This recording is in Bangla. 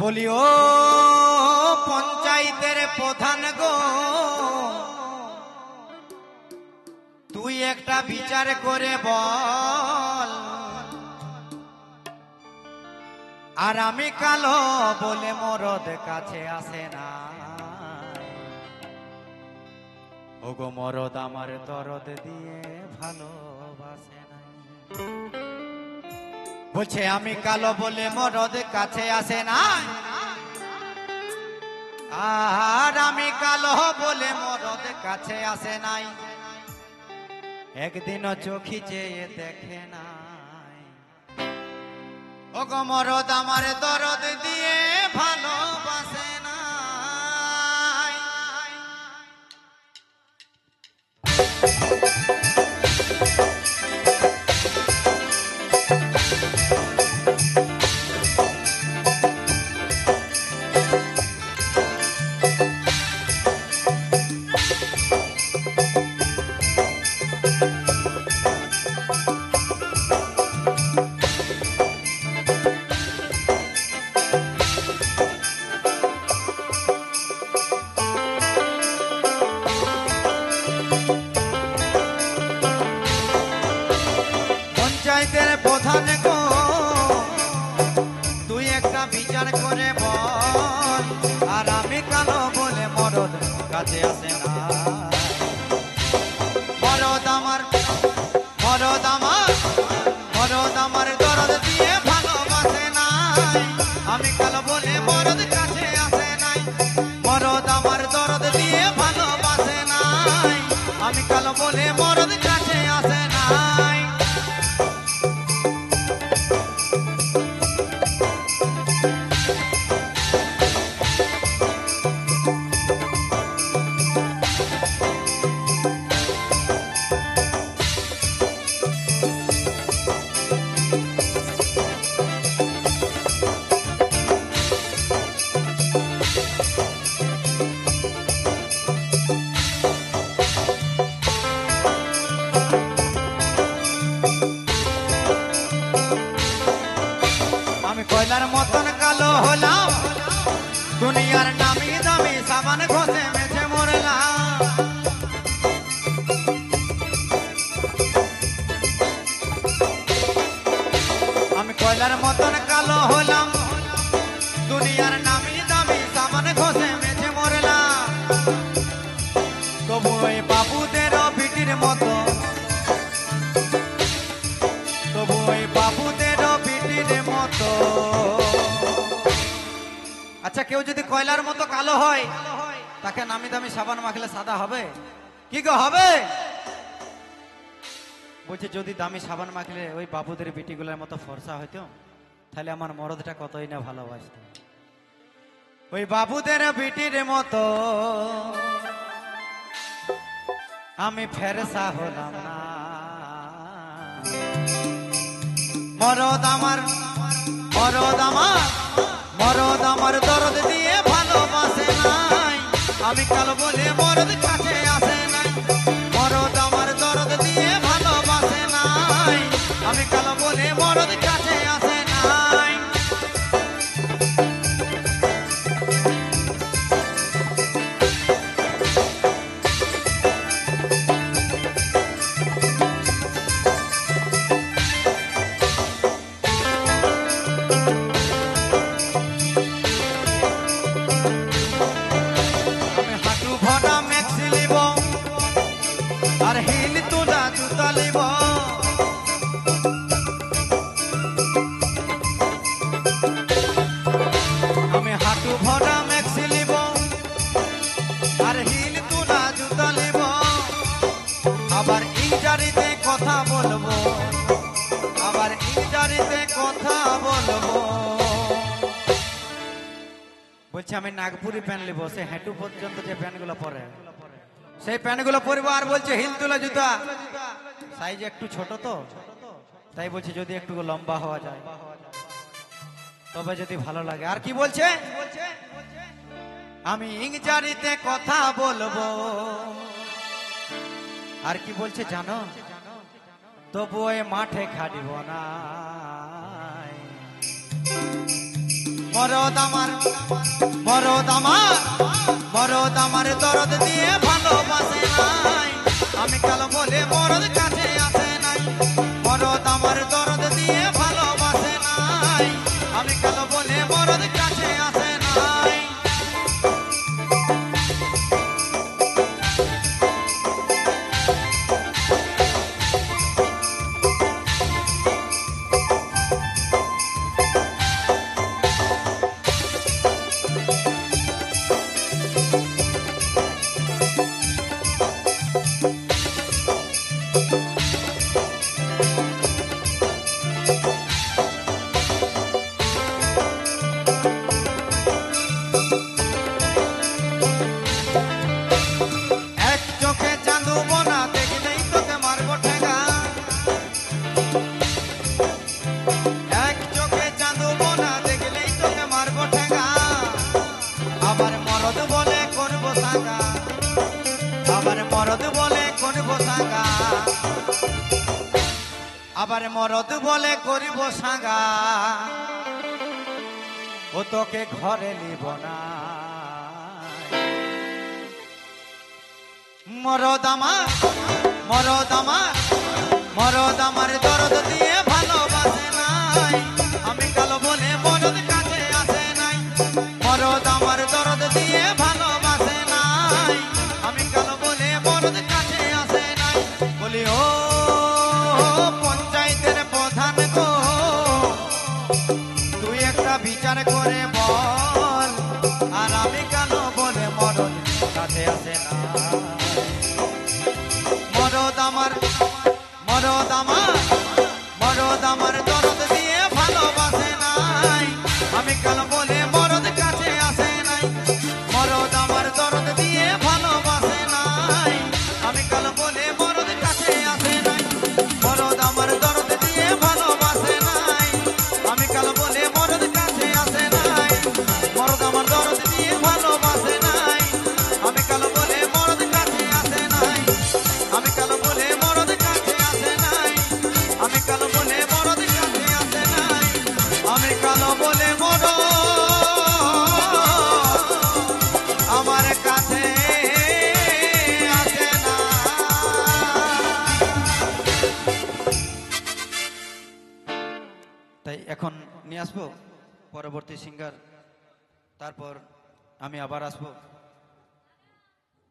বলিও পঞ্চায়েতের প্রধান গো, তুই একটা বিচার করে বল, আর আমি কালো বলে মরদ কাছে আসে না। ওগো মরদ আমার দরদ দিয়ে ভালোবাসে না। বলছে আমি কালো বলে মরদ কাছে আসে না, আর আমি কালো বলে মরদ কাছে আসে নাই। একদিনও চোখি চেয়ে দেখে নাই। ওগো মরদ আমার দরদ দিয়ে ভালোবাসে না। পঞ্চায়েতের প্রধান গো, তুই একটা বিচার করে বল, আর আমি কালো বলে মরদ কাছে আসে না। মরদ আমার মরদ আমার মরদ আমার দরদ দিয়ে ভালোবাসে নাই। আমি কালো বলে মরদ কাছে আসে নাই। মরদ আমার দরদ দিয়ে ভালোবাসে নাই। আমি কালো বলে মরদ কাছে আসে নাই। কয়লার মতন কালো হলাম, দুনিয়ার নামি দামি সাবান ঘষে মেঝে মরলাম। আমি কয়লার মতন কালো হলাম, দুনিয়ার নামি দামি সাবান ঘষে মেঝে মরলাম। তবু ওই বাবুদের বিটির মতো, তবু ওই বাবুদের বিটির মতো। আচ্ছা, কেউ যদি কয়লার মতো কালো হয়, তাকে নামি দামি সাবান মাখলে সাদা হবে কি গো? হবে? বলছে যদি দামি সাবান মাখলে ওই বাবুদের বিটিগুলোর মতো ফর্সা হইতো, তাহলে আমার মরদটা কতই না ভালোবাসত। ওই বাবুদের বিটির মতো আমি ফেরসা হলাম না। মরদ আমার মরদ আমার মরদ আমার দরদ দিয়ে ভালোবাসে নাই। আমি কালো বলে মরদ কাছে আসে নাই। মরদ আমার দরদ দিয়ে ভালোবাসে নাই। আমি কালো বলে মরদ কাছে আসে নাই। আর হিল তোলা জুতা লিব, আমি হাঁটু ভরা ম্যাক্সি লিব, আর হিল তোলা জুতা লিব। আবার ইংরাজিতে কথা বলবো, আবার ইংরাজিতে কথা বলবো। বলছে আমি নাগপুরি প্যান্ট লিব, সে হাঁটু পর্যন্ত যে প্যান্টগুলো পরে সেই প্যান্টগুলো পরবো। আর বলছে হিল তোলা জুতা, সাইজ একটু ছোট তো, তাই বলছে যদি একটু লম্বা হওয়া যায় তবে যদি ভালো লাগে। আর কি বলছে? আমি ইংরাজিতে কথা বলবো। আর কি বলছে জানো? তবু ওই মাঠে খাটিব না। মরদ আমার মরদ আমার মরদ আমার দরদ দিয়ে ভালোবাসে নাই আমি কালো বলে মরদ কাছে আসে নাই মরদ আমার দরদ দিয়ে ভালোবাসে নাই আমি কালো বলে মরদ কাছে আসে নাই আবার মরদ বলে করিব সাঙ্গা ও তোকে ঘরে নিব না মরদ আমার মরদ আমার মরদ আমার দরদ দিয়ে ভালোবাসে নাই আমি কালো বলে মরদ কাছে আসে নাই মরদ আমার দরদ দিয়ে ভালোবাসে নাই আমি কালো বলে মরদ কাছে আসে নাই বলি ও বিচার করে বল আর আমি কালো বলে মরদ কাছে আসে না মরদ আমার মরদ আমার মরদ আমার দরদ দিয়ে ভালোবাসে নাই আমি কালো বলে মরদ কাছে আসে নাই মরদ আমার দরদ দিয়ে ভালোবাসে নাই আমি কালো বলে মরদ কাছে আসে নাই মরদ আমার দরদ দিয়ে ভালোবাসে নাই আমি কালো বলে মরদ মরদ আমার দরদ দিয়ে ভালোবাসে নাই আমি কালো বলে মরদ কাছে আসে নাই আমি কালো বলে মরদ কাছে আসে নাই আমি কালো বলে মরদ কাছে আসে নাই আমি কালো বলে মরদ আমার কাছে আসে না তাই এখন নিয়ে আসবো পরবর্তী সিঙ্গার তারপর আমি আবার আসবো।